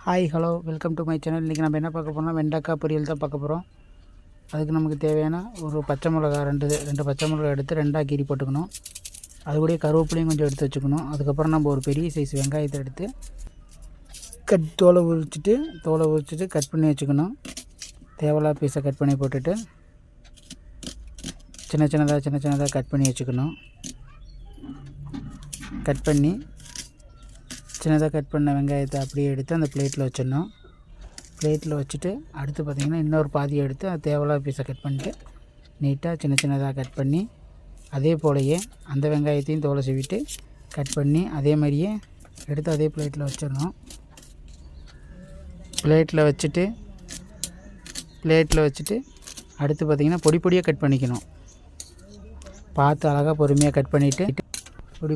Hi hello welcome to my channel. இன்றைக்கி நம்ம என்ன பார்க்க போகிறோம்னா வெண்டைக்காய் பொரியல் தான் பார்க்க போகிறோம். அதுக்கு நமக்கு தேவையான ஒரு பச்சை மிளகா ரெண்டு பச்சை மிளகா எடுத்து ரெண்டாக கீறி போட்டுக்கணும். அது கூட கருவேப்பிலையும் கொஞ்சம் எடுத்து வச்சுக்கணும். அதுக்கப்புறம் நம்ம ஒரு பெரிய சைஸ் வெங்காயத்தை எடுத்து தோலை உரிச்சிட்டு கட் பண்ணி வச்சுக்கணும். தேவையில்லாத பீஸை கட் பண்ணி போட்டுட்டு சின்ன சின்னதாக கட் பண்ணி வச்சுக்கணும். சின்னதாக கட் பண்ண வெங்காயத்தை அப்படியே எடுத்து அந்த பிளேட்டில் வச்சிடணும். பிளேட்டில் வச்சுட்டு அடுத்து பார்த்திங்கன்னா இன்னொரு பாதியை எடுத்து அது தேவையில்லாத பீஸை கட் பண்ணிட்டு நீட்டாக சின்னதாக கட் பண்ணி அதே போலயே அந்த வெங்காயத்தையும் தோலை சீவிட்டு கட் பண்ணி அதே மாதிரியே எடுத்து அதே பிளேட்டில் வச்சிடணும். பிளேட்டில் வச்சுட்டு அடுத்து பார்த்திங்கன்னா பொடியாக கட் பண்ணிக்கணும். பார்த்து அழகாக பொறுமையாக கட் பண்ணிவிட்டு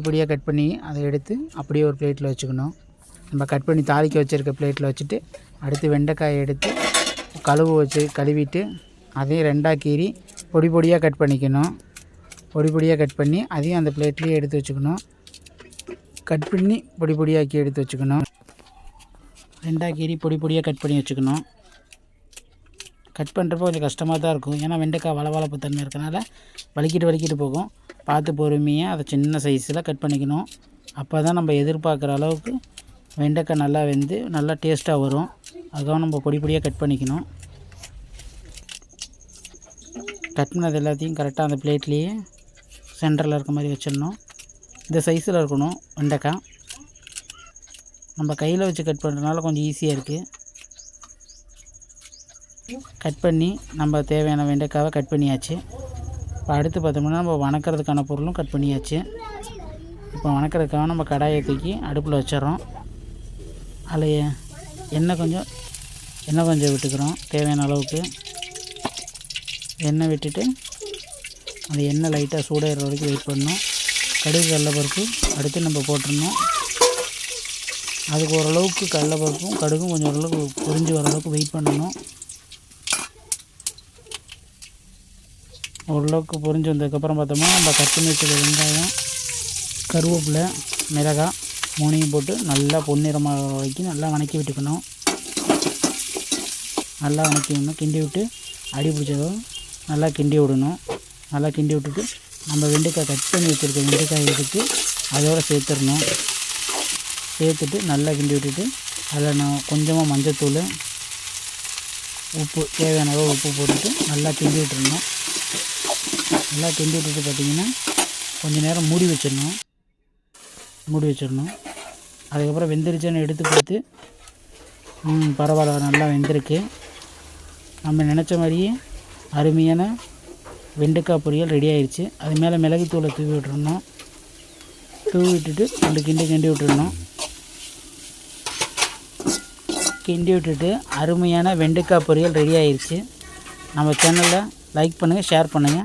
பொடியாக கட் பண்ணி அதை எடுத்து அப்படியே ஒரு பிளேட்டில் வச்சுக்கணும். நம்ம கட் பண்ணி தாளிக்க வச்சுருக்க பிளேட்டில் வச்சுட்டு அடுத்து வெண்டைக்காயை எடுத்து கழுவிட்டு அதையும் ரெண்டாக கீறி பொடியாக கட் பண்ணிக்கணும். பொடியாக கட் பண்ணி அதையும் அந்த பிளேட்லேயே எடுத்து வச்சுக்கணும். கட் பண்ணி பொடியாக்கி எடுத்து வச்சுக்கணும். ரெண்டாக கீறி பொடியாக கட் பண்ணி வச்சுக்கணும். கட் பண்ணுறப்போ கொஞ்சம் கஷ்டமாக தான் இருக்கும். ஏன்னா வெண்டைக்காய் வளவளப்பு தன்மை இருக்கனால வலிக்கிட்டு போகும். பார்த்து பொறுமையாக அதை சின்ன சைஸில் கட் பண்ணிக்கணும். அப்போ தான் நம்ம எதிர்பார்க்குற அளவுக்கு வெண்டைக்காய் நல்லா வெந்து நல்லா டேஸ்ட்டாக வரும். அதுக்காக நம்ம பொடியாக கட் பண்ணிக்கணும். கட் பண்ணது எல்லாத்தையும் கரெக்டாக அந்த பிளேட்லேயே சென்டரில் இருக்க மாதிரி வச்சிடணும். இந்த சைஸில் இருக்கணும் வெண்டைக்காய். நம்ம கையில் வச்சு கட் பண்ணுறதுனால கொஞ்சம் ஈஸியாக இருக்குது. கட் பண்ணி நம்ம தேவையான வெண்டைக்காவை கட் பண்ணியாச்சு. இப்போ அடுத்து பார்த்தோம்னா நம்ம வணக்கிறதுக்கான பொருளும் கட் பண்ணியாச்சு. இப்போ வணக்கிறதுக்காக நம்ம கடாயை தூக்கி அடுப்பில் வச்சிடறோம். அதில் எண்ணெய் கொஞ்சம் விட்டுக்கிறோம். தேவையான அளவுக்கு எண்ணெய் விட்டுட்டு அந்த எண்ணெய் லைட்டாக சூடாகிற வரைக்கும் வெயிட் பண்ணணும். கடுகு கடலைப்பருப்பு அடுத்து நம்ம போட்டுடணும். அதுக்கு ஓரளவுக்கு கடலைப்பருப்பும் கடுகும் கொஞ்சம் ஓரளவுக்கு பொரிஞ்சு வர அளவுக்கு வெயிட் பண்ணணும். ஓரளவுக்கு பொரிஞ்சு வந்ததுக்கப்புறம் பார்த்தோம்னா நம்ம கட் பண்ணி வச்சுருக்க வெங்காயம், கருவேப்பிலை, மிளகாய் மூணையும் போட்டு நல்லா பொன்னிறமாக வரைக்கும் நல்லா வணக்கி விட்டுக்கணும். நல்லா கிண்டி விட்டு அடி பிடிச்சதும் நல்லா கிண்டி விடணும். நல்லா கிண்டி விட்டுட்டு நம்ம வெண்டைக்காய் கட் பண்ணி வச்சுருக்க வெண்டைக்காய் எடுத்து அதோடு சேர்த்துட்டு நல்லா கிண்டி விட்டுட்டு அதில் நான் கொஞ்சமாக மஞ்சத்தூள், உப்பு தேவையான அளவு உப்பு போட்டுட்டு நல்லா கிண்டி விட்டுருணும். நல்லா கிண்டி விட்டுட்டு பார்த்திங்கன்னா கொஞ்சம் நேரம் மூடி வச்சிடணும். அதுக்கப்புறம் வெந்துருச்சுன்னு எடுத்து பார்த்து பரவாயில்ல நல்லா வெந்திருக்கு. நம்ம நினச்ச மாதிரியே அருமையான வெண்டைக்காய் பொரியல் ரெடி ஆயிடுச்சு. அது மேலே மிளகுத்தூளை தூவி விட்டுட்டு ரெண்டு கிண்டி விட்டுடணும். கிண்டி விட்டுட்டு அருமையான வெண்டைக்காய் பொரியல் ரெடி ஆயிடுச்சு. நம்ம சேனலில் லைக் பண்ணுங்கள், ஷேர் பண்ணுங்கள்.